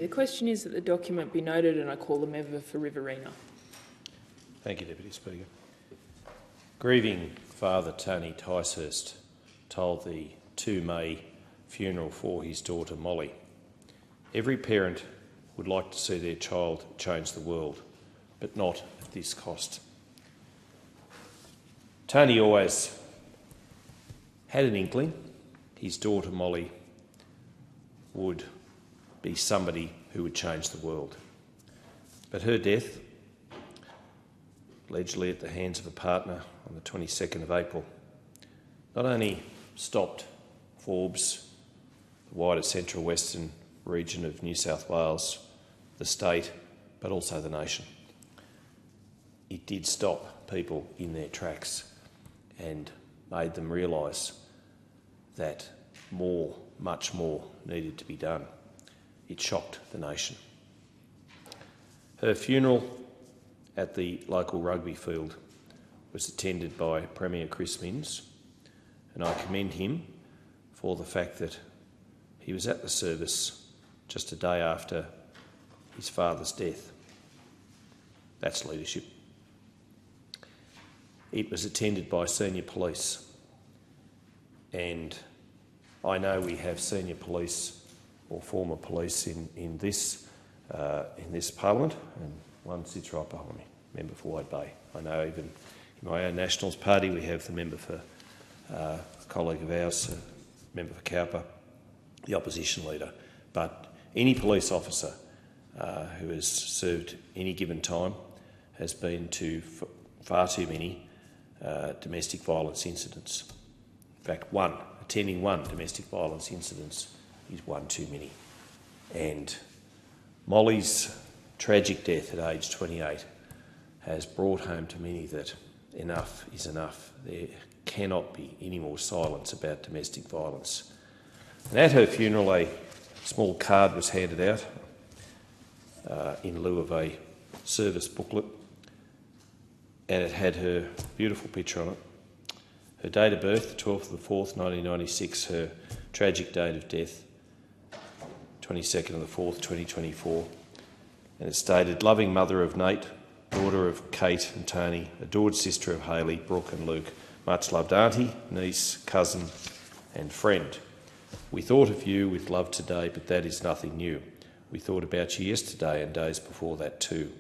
The question is that the document be noted, and I call the member for Riverina. Thank you, Deputy Speaker. Grieving Father Tony Ticehurst told the 2 May funeral for his daughter Molly, "Every parent would like to see their child change the world, but not at this cost." Tony always had an inkling his daughter Molly would be somebody who would change the world. But her death, allegedly at the hands of a partner on the 22nd of April, not only stopped Forbes, the wider central western region of New South Wales, the state, but also the nation. It did stop people in their tracks and made them realise that more, much more needed to be done. It shocked the nation. Her funeral at the local rugby field was attended by Premier Chris Minns, and I commend him for the fact that he was at the service just a day after his father's death. That's leadership. It was attended by senior police, and I know we have senior police or former police in this parliament, and one sits right behind me, member for Wide Bay. I know even in my own Nationals party we have the member for a colleague of ours, member for Cowper, the opposition leader. But any police officer who has served any given time has been to far too many domestic violence incidents. In fact, attending one domestic violence incident is one too many. And Molly's tragic death at age 28 has brought home to many that enough is enough. There cannot be any more silence about domestic violence. And at her funeral, a small card was handed out in lieu of a service booklet, and it had her beautiful picture on it, her date of birth, the 12th of the 4th, 1996, her tragic date of death, 22nd of the 4th, 2024, and it stated, "Loving mother of Nate, daughter of Kate and Tony, adored sister of Hayley, Brooke and Luke, much loved auntie, niece, cousin and friend. We thought of you with love today, but that is nothing new. We thought about you yesterday and days before that too.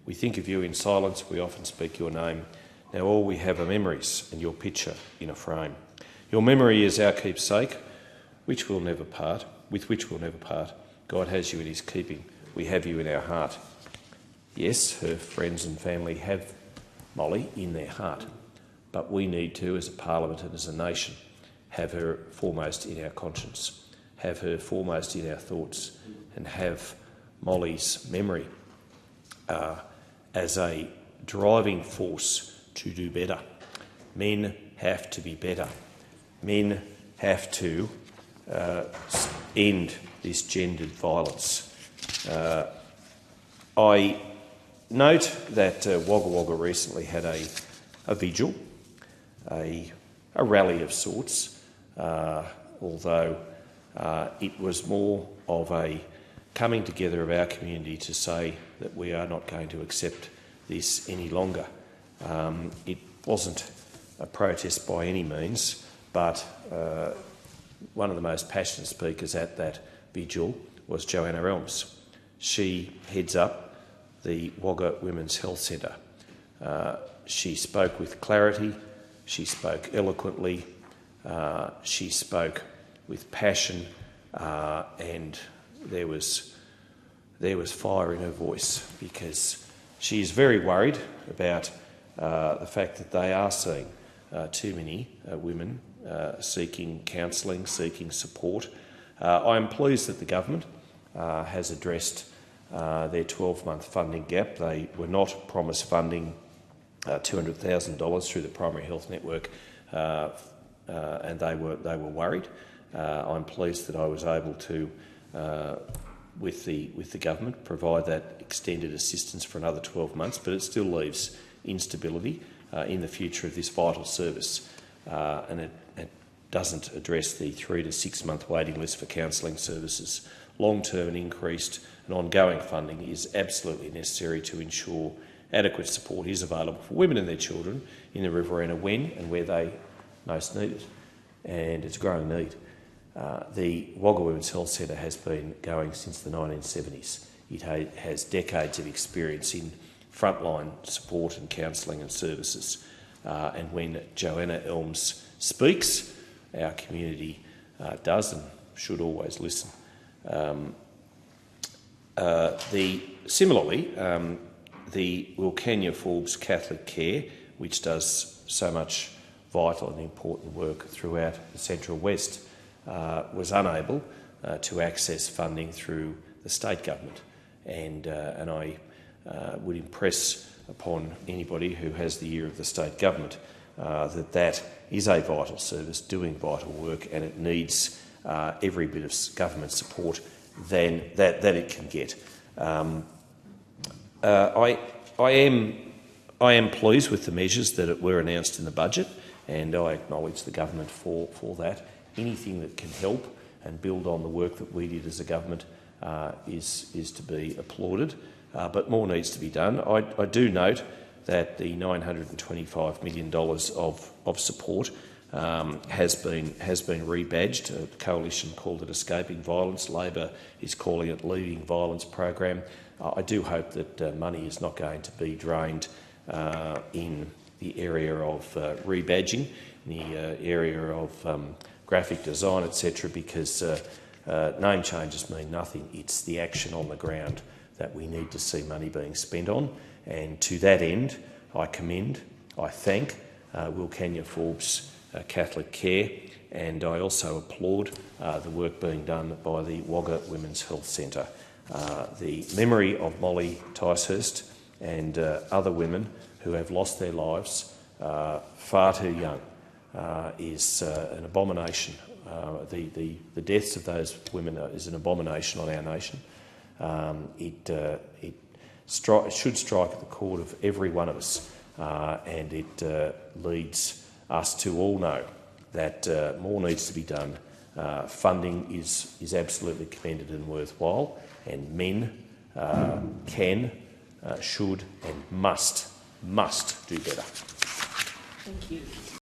We think of you in silence, we often speak your name. Now all we have are memories and your picture in a frame. Your memory is our keepsake, with which we'll never part. God has you in his keeping. We have you in our heart." Yes, her friends and family have Molly in their heart, but we need to, as a parliament and as a nation, have her foremost in our conscience, have her foremost in our thoughts, and have Molly's memory as a driving force to do better. Men have to be better. Men have to end this gendered violence. I note that Wagga Wagga recently had a vigil, a rally of sorts, although it was more of a coming together of our community to say that we are not going to accept this any longer. It wasn't a protest by any means, but one of the most passionate speakers at that vigil was Joanna Elms. She heads up the Wagga Women's Health Centre. She spoke with clarity, she spoke eloquently, she spoke with passion, and there was fire in her voice, because she is very worried about the fact that they are seeing too many women seeking counselling, seeking support. I am pleased that the government has addressed their 12-month funding gap. They were not promised funding $200,000 through the Primary Health Network, and they were worried. I'm pleased that I was able to, with the government, provide that extended assistance for another 12 months, but it still leaves instability in the future of this vital service, and it doesn't address the 3 to 6 month waiting list for counselling services, long-term and increased and ongoing funding is absolutely necessary to ensure adequate support is available for women and their children in the Riverina when and where they most need it, and it's a growing need. The Wagga Women's Health Centre has been going since the 1970s. It has decades of experience in frontline support and counselling and services. And when Joanna Elms speaks, our community does and should always listen. Similarly, the Wilcannia Forbes Catholic Care, which does so much vital and important work throughout the Central West, was unable to access funding through the state government. And I would impress upon anybody who has the ear of the state government that is a vital service doing vital work, and it needs every bit of government support that it can get. I am pleased with the measures that were announced in the budget, and I acknowledge the government for that. Anything that can help and build on the work that we did as a government is to be applauded, but more needs to be done. I do note that the $925 million of support has been rebadged. The Coalition called it Escaping Violence. Labor is calling it Leaving Violence Program. I do hope that money is not going to be drained in the area of rebadging, in the area of graphic design, etc., because name changes mean nothing. It's the action on the ground that we need to see money being spent on. And to that end, I thank Wilcannia Forbes Catholic Care, and I also applaud the work being done by the Wagga Women's Health Centre. The memory of Molly Ticehurst and other women who have lost their lives far too young is an abomination. The deaths of those women is an abomination on our nation. It should strike at the chord of every one of us, and it leads us to all know that more needs to be done. Funding is absolutely commended and worthwhile, and men can, should and must do better. Thank you.